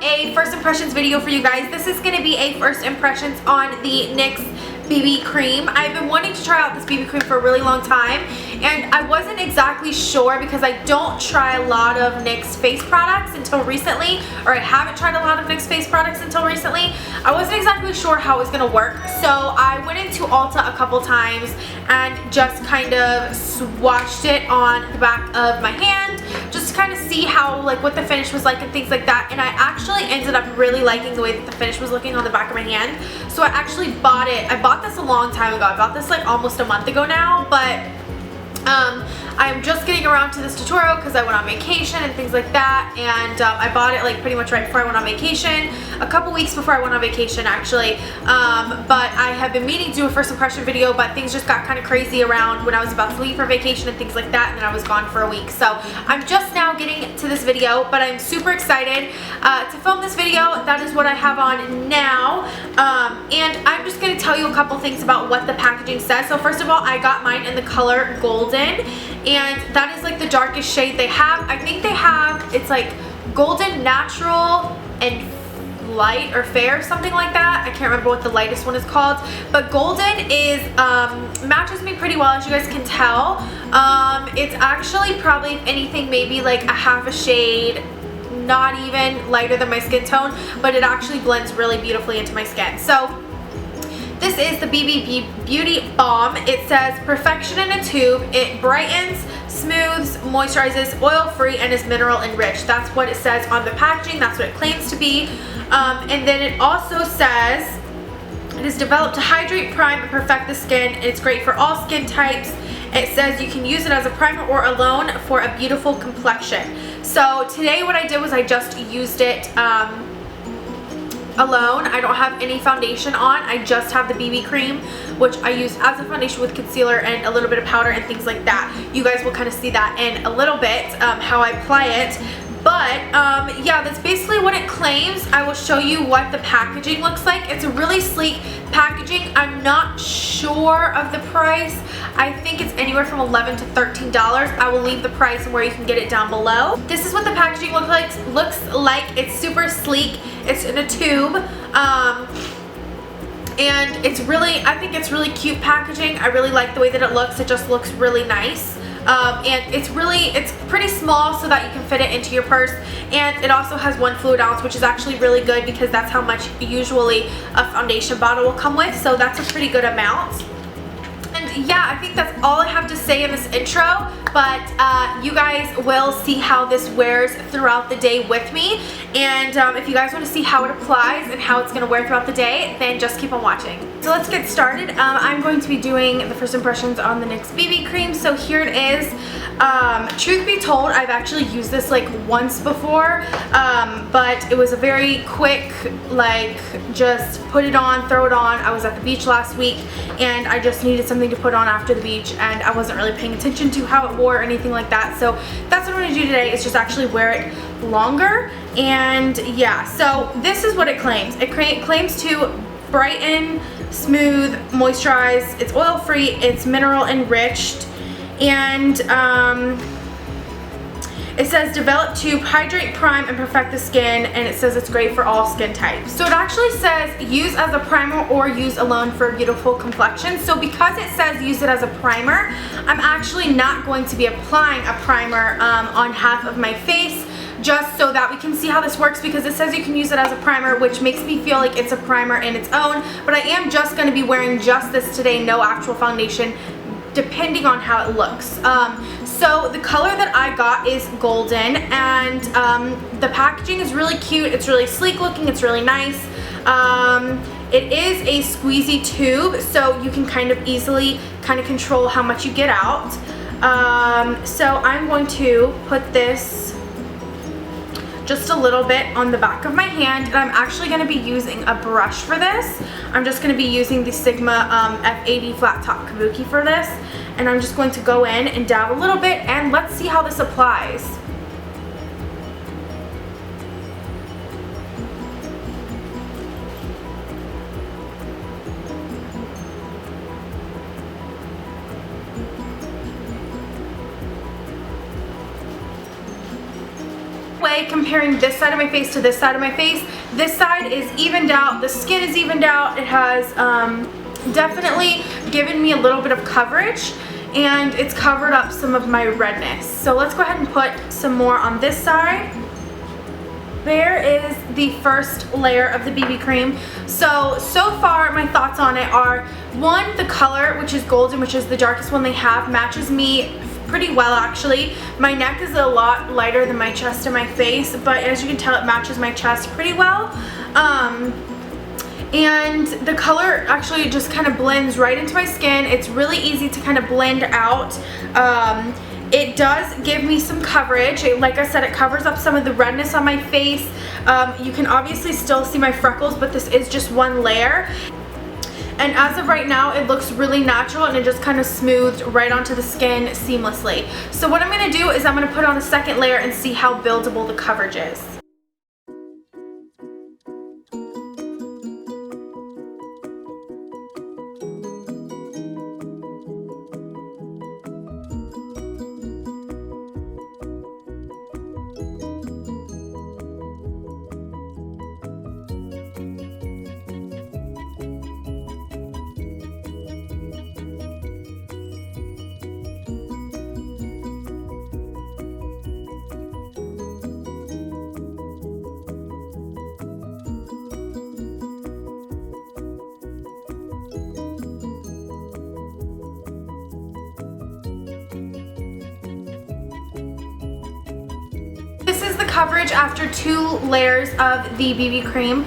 a first impressions video for you guys. This is going to be a first impressions on the NYX BB cream. I've been wanting to try out this BB cream for a really long time, and I wasn't exactly sure because I don't try a lot of NYX face products until recently, or I haven't tried a lot of NYX face products until recently. I wasn't exactly sure how it was going to work, so I went into Ulta a couple times and just kind of swatched it on the back of my hand just to kind of see how, like, what the finish was like and things like that. And I actually ended up really liking the way that the finish was looking on the back of my hand, so I actually bought it. I bought this a long time ago. I bought this like almost a month ago now, but I'm just getting around to this tutorial because I went on vacation and things like that, and I bought it like pretty much right before I went on vacation, a couple weeks before I went on vacation actually, but I have been meaning to do a first impression video, but things just got kind of crazy around when I was about to leave for vacation and things like that, and then I was gone for a week. So I'm just now getting to this video, but I'm super excited to film this video. That is what I have on now, and I'm just going to tell you a couple things about what the packaging says. So first of all, I got mine in the color Golden, and that is like the darkest shade they have. I think they have, it's like Golden Natural and Light or Fair, something like that. I can't remember what the lightest one is called, but Golden is matches me pretty well, as you guys can tell. It's actually probably, if anything, maybe like a half a shade, not even lighter than my skin tone, but it actually blends really beautifully into my skin. So this is the BB Beauty Balm. It says perfection in a tube. It brightens, smooths, moisturizes, oil-free, and is mineral enriched. That's what it says on the packaging. That's what it claims to be. And then it also says it is developed to hydrate, prime, and perfect the skin. It's great for all skin types. It says you can use it as a primer or alone for a beautiful complexion. So today what I did was I just used it alone. I don't have any foundation on. I just have the BB cream, which I use as a foundation with concealer and a little bit of powder and things like that. You guys will kind of see that in a little bit, how I apply it. But yeah, that's basically what it claims. I will show you what the packaging looks like. It's a really sleek packaging. I'm not sure of the price. I think it's anywhere from $11 to $13. I will leave the price and where you can get it down below. This is what the packaging looks like. It's super sleek. It's in a tube. And it's really, I think it's really cute packaging. I really like the way that it looks. It just looks really nice. And it's pretty small so that you can fit it into your purse, and it also has 1 fluid ounce, which is actually really good because that's how much usually a foundation bottle will come with, so that's a pretty good amount. And yeah, I think that's all I have to say in this intro, but you guys will see how this wears throughout the day with me, and if you guys want to see how it applies and how it's going to wear throughout the day, then just keep on watching. So let's get started. I'm going to be doing the first impressions on the NYX BB cream. So here it is. Truth be told, I've actually used this like once before, but it was a very quick, like, just put it on, throw it on. I was at the beach last week and I just needed something to put on after the beach, and I wasn't really paying attention to how it wore or anything like that. So that's what I'm going to do today, is just actually wear it longer. And yeah, so this is what it claims. It claims to brighten, smooth, moisturize, it's oil free, it's mineral enriched, and it says develop to hydrate, prime, and perfect the skin, and it says it's great for all skin types. So it actually says use as a primer or use alone for a beautiful complexion. So because it says use it as a primer, I'm actually not going to be applying a primer on half of my face, just so that we can see how this works, because it says you can use it as a primer, which makes me feel like it's a primer in its own, but I am just going to be wearing just this today, no actual foundation, depending on how it looks. So the color that I got is Golden, and the packaging is really cute. It's really sleek looking. It's really nice. It is a squeezy tube, so you can kind of easily kind of control how much you get out. So I'm going to put this just a little bit on the back of my hand, and I'm actually going to be using a brush for this. I'm just going to be using the Sigma F80 flat top kabuki for this, and I'm just going to go in and dab a little bit, and let's see how this applies. way comparing this side of my face to this side of my face. This side is evened out, the skin is evened out. It has definitely given me a little bit of coverage, and it's covered up some of my redness. So let's go ahead and put some more on this side. There is the first layer of the BB cream. So far my thoughts on it are, one, the color, which is golden, which is the darkest one they have, matches me pretty well actually. My neck is a lot lighter than my chest and my face, but as you can tell, it matches my chest pretty well. And the color actually just kind of blends right into my skin. It's really easy to kind of blend out. It does give me some coverage. Like I said, it covers up some of the redness on my face. You can obviously still see my freckles, but this is just one layer. And as of right now, it looks really natural, and it just kind of smoothed right onto the skin seamlessly. So what I'm going to do is I'm going to put on a second layer and see how buildable the coverage is. This is the coverage after 2 layers of the BB cream.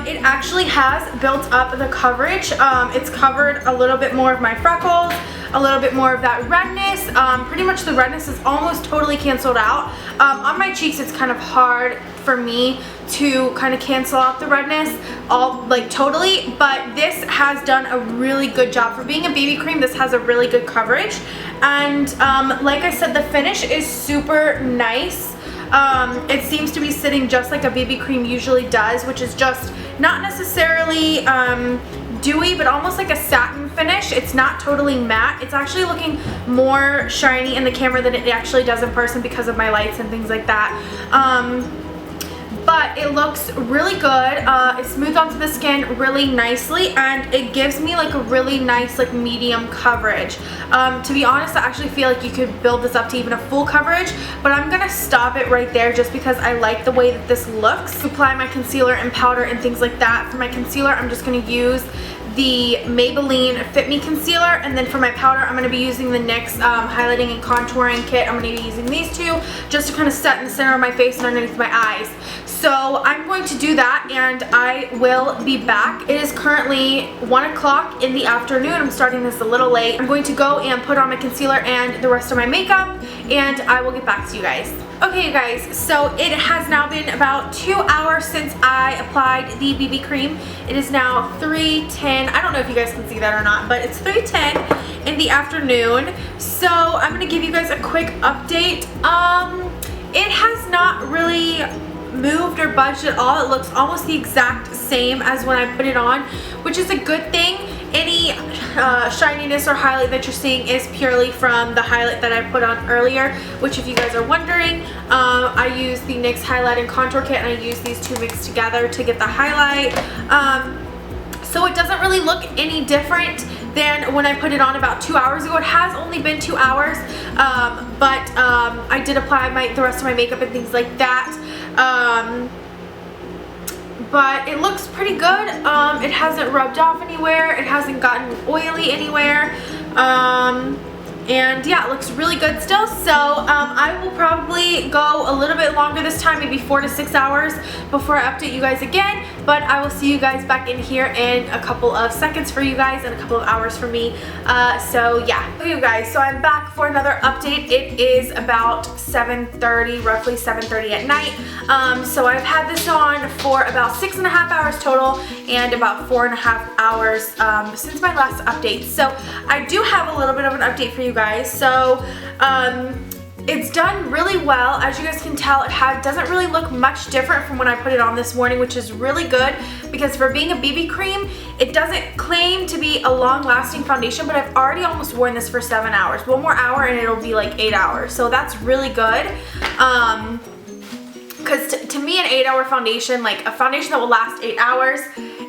It actually has built up the coverage. It's covered a little bit more of my freckles, a little bit more of that redness. Pretty much the redness is almost totally canceled out. On my cheeks, it's kind of hard for me to kind of cancel out the redness totally, but this has done a really good job. For being a BB cream, this has a really good coverage. And like I said, the finish is super nice. It seems to be sitting just like a BB cream usually does, which is just not necessarily dewy, but almost like a satin finish. It's not totally matte. It's actually looking more shiny in the camera than it actually does in person because of my lights and things like that. But it looks really good. It smooths onto the skin really nicely, and it gives me like a really nice like medium coverage. To be honest, I actually feel like you could build this up to even a full coverage, but I'm gonna stop it right there just because I like the way that this looks. To apply my concealer and powder and things like that. For my concealer, I'm just gonna use the Maybelline Fit Me Concealer, and then for my powder, I'm going to be using the NYX Highlighting and Contouring Kit. I'm going to be using these two just to kind of set in the center of my face and underneath my eyes. So I'm going to do that, and I will be back. It is currently 1 o'clock in the afternoon. I'm starting this a little late. I'm going to go and put on my concealer and the rest of my makeup, and I will get back to you guys. Okay, you guys, so it has now been about 2 hours since I applied the BB cream. It is now 3:10. I don't know if you guys can see that or not, but it's 3:10 in the afternoon. So I'm gonna give you guys a quick update. It has not really moved or budged at all. It looks almost the exact same as when I put it on, which is a good thing. Any shininess or highlight that you're seeing is purely from the highlight that I put on earlier, which if you guys are wondering, I use the NYX Highlight and Contour Kit, and I use these two mixed together to get the highlight. So it doesn't really look any different than when I put it on about 2 hours ago. It has only been 2 hours, but I did apply the rest of my makeup and things like that. But it looks pretty good. It hasn't rubbed off anywhere. It hasn't gotten oily anywhere. And yeah, it looks really good still. So I will probably go a little bit longer this time, maybe 4 to 6 hours before I update you guys again. But I will see you guys back in here in a couple of seconds for you guys and a couple of hours for me. So yeah. Okay, you guys, so I'm back for another update. It is about 7:30, roughly 7:30 at night. So I've had this on for about 6.5 hours total, and about 4.5 hours since my last update. So I do have a little bit of an update for you guys. So it's done really well. As you guys can tell, it doesn't really look much different from when I put it on this morning, which is really good because for being a BB cream, it doesn't claim to be a long-lasting foundation, but I've already almost worn this for 7 hours. One more hour and it'll be like 8 hours. So that's really good. because to me an 8-hour foundation, like a foundation that will last 8 hours,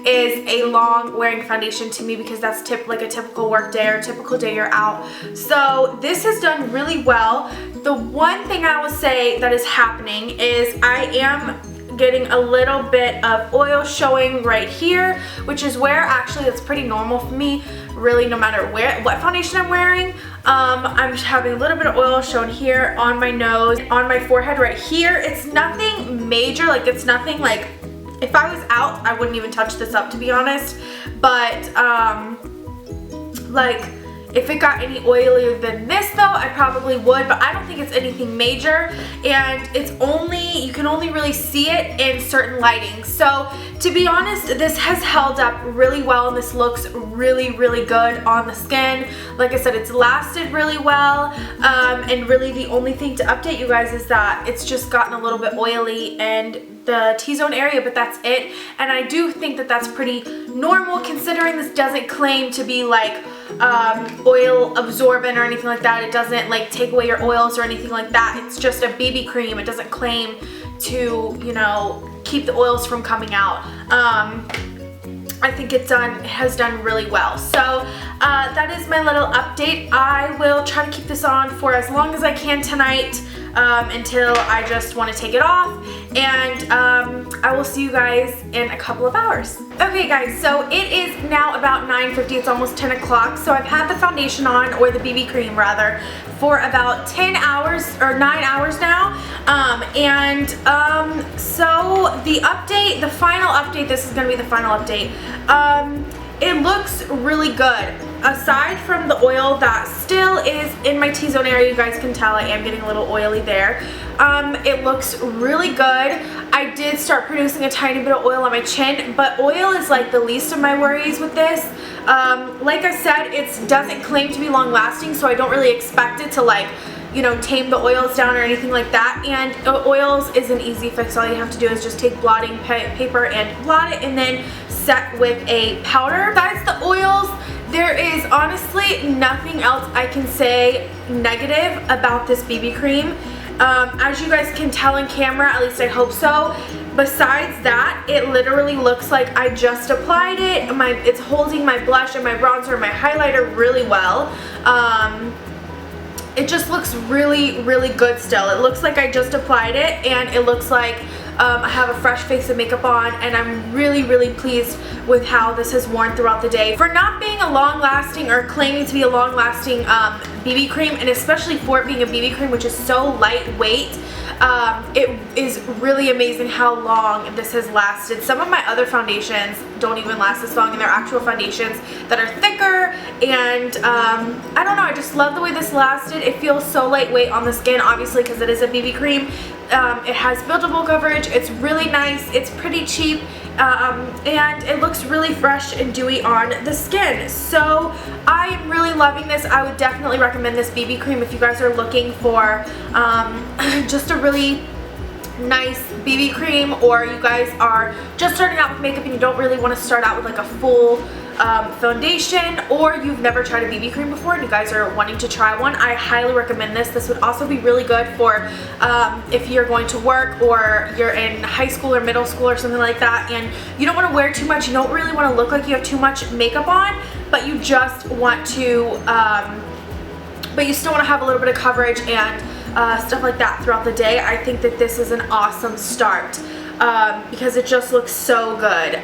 is a long wearing foundation to me, because that's like a typical work day or typical day you're out. So this has done really well. The one thing I will say that is happening is I am getting a little bit of oil showing right here, which is where actually that's pretty normal for me, really, no matter what foundation I'm wearing. I'm just having a little bit of oil shown here on my nose, on my forehead right here. It's nothing major, like it's nothing like, if I was out I wouldn't even touch this up, to be honest, but like if it got any oilier than this though, I probably would, but I don't think it's anything major, and it's only, you can only really see it in certain lighting. So to be honest, this has held up really well, and this looks really, really good on the skin. Like I said, it's lasted really well, and really the only thing to update you guys is that it's just gotten a little bit oily and the T-zone area, but that's it. And I do think that that's pretty normal, considering this doesn't claim to be like oil absorbent or anything like that. It doesn't like take away your oils or anything like that. It's just a BB cream. It doesn't claim to, you know, keep the oils from coming out. I think it has done really well. So that is my little update. I will try to keep this on for as long as I can tonight, until I just want to take it off, and I will see you guys in a couple of hours. Okay guys, so it is now about 9:50, it's almost 10 o'clock, so I've had the foundation on, or the BB cream rather, for about 10 hours or 9 hours now, so the update, the final update, this is going to be the final update, it looks really good. Aside from the oil that still is in my T-zone area, you guys can tell I am getting a little oily there. It looks really good. I did start producing a tiny bit of oil on my chin, but oil is like the least of my worries with this. Like I said, it doesn't claim to be long lasting, so I don't really expect it to like, you know, tame the oils down or anything like that. And oils is an easy fix. All you have to do is just take blotting paper and blot it, and then set with a powder. Besides the oils, there is honestly nothing else I can say negative about this BB cream. As you guys can tell in camera, at least I hope so, besides that, it literally looks like I just applied it. It's holding my blush and my bronzer and my highlighter really well. It just looks really, really good still. It looks like I just applied it, and it looks like I have a fresh face of makeup on, and I'm really, really pleased with how this has worn throughout the day. For not being a long-lasting, or claiming to be a long-lasting BB cream, and especially for it being a BB cream which is so lightweight, it is really amazing how long this has lasted. Some of my other foundations don't even last this long, and they're actual foundations that are thicker, and I don't know, I just love the way this lasted. It feels so lightweight on the skin, obviously because it is a BB cream. It has buildable coverage, it's really nice, it's pretty cheap, and it looks really fresh and dewy on the skin. So I am really loving this. I would definitely recommend this BB cream if you guys are looking for just a really nice BB cream, or you guys are just starting out with makeup and you don't really want to start out with like a full foundation, or you've never tried a BB cream before and you guys are wanting to try one. I highly recommend this. This would also be really good for if you're going to work, or you're in high school or middle school or something like that, and you don't want to wear too much, you don't really want to look like you have too much makeup on, but you just want to but you still want to have a little bit of coverage and stuff like that throughout the day. I think that this is an awesome start. Because it just looks so good,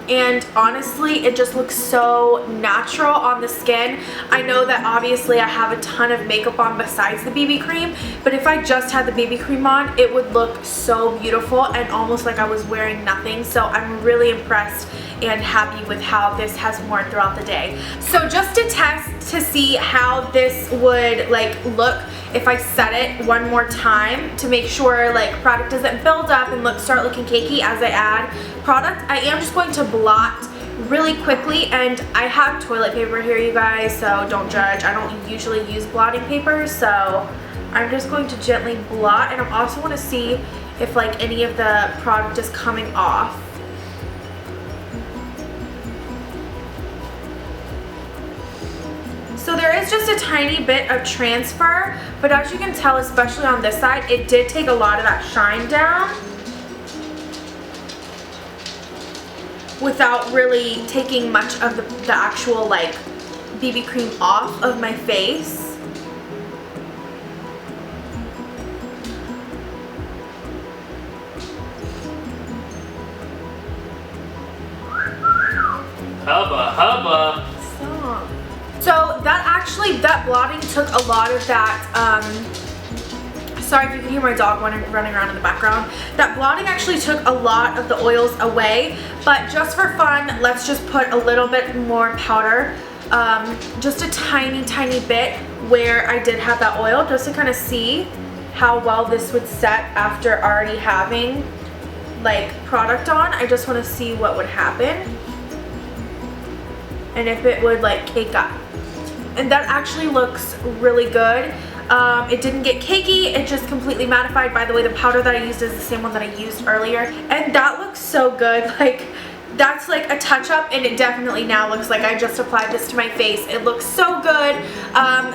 and honestly it just looks so natural on the skin. I know that obviously I have a ton of makeup on besides the BB cream, but if I just had the BB cream on, it would look so beautiful and almost like I was wearing nothing. So I'm really impressed and happy with how this has worn throughout the day. So just to test to see how this would like look if I set it one more time, to make sure like product doesn't build up and start looking cakey as I add product, I am just going to blot really quickly. And I have toilet paper here, you guys, so don't judge. I don't usually use blotting paper, so I'm just going to gently blot. And I also want to see if like any of the product is coming off. So there is just a tiny bit of transfer, but as you can tell, especially on this side, it did take a lot of that shine down. without really taking much of the actual like BB cream off of my face. Hubba, hubba. So that blotting took a lot of that, sorry if you can hear my dog running around in the background. That blotting actually took a lot of the oils away, but just for fun, let's just put a little bit more powder, just a tiny bit where I did have that oil, just to kind of see how well this would set after already having like product on. I just want to see what would happen and if it would like cake up. And that actually looks really good. It didn't get cakey, it just completely mattified. By the way, the powder that I used is the same one that I used earlier, and that looks so good. Like, that's like a touch-up, and it definitely now looks like I just applied this to my face. It looks so good.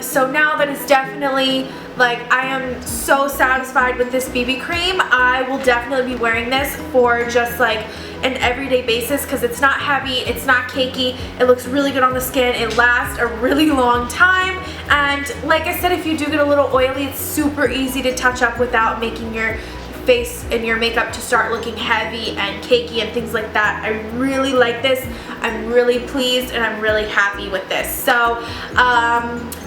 So now that it's definitely, like, I am so satisfied with this BB cream. I will definitely be wearing this for just like an everyday basis because it's not heavy, it's not cakey, it looks really good on the skin, it lasts a really long time, and like I said, if you do get a little oily, it's super easy to touch up without making your face and your makeup to start looking heavy and cakey and things like that. I really like this. I'm really pleased and I'm really happy with this. So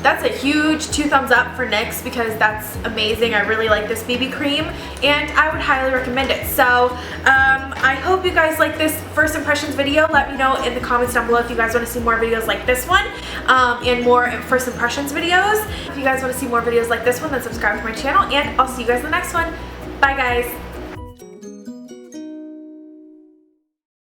that's a huge 2 thumbs up for NYX because that's amazing. I really like this BB cream and I would highly recommend it. So I hope you guys like this first impressions video. Let me know in the comments down below if you guys want to see more videos like this one and more first impressions videos. If you guys want to see more videos like this one, then subscribe to my channel and I'll see you guys in the next one. Bye guys.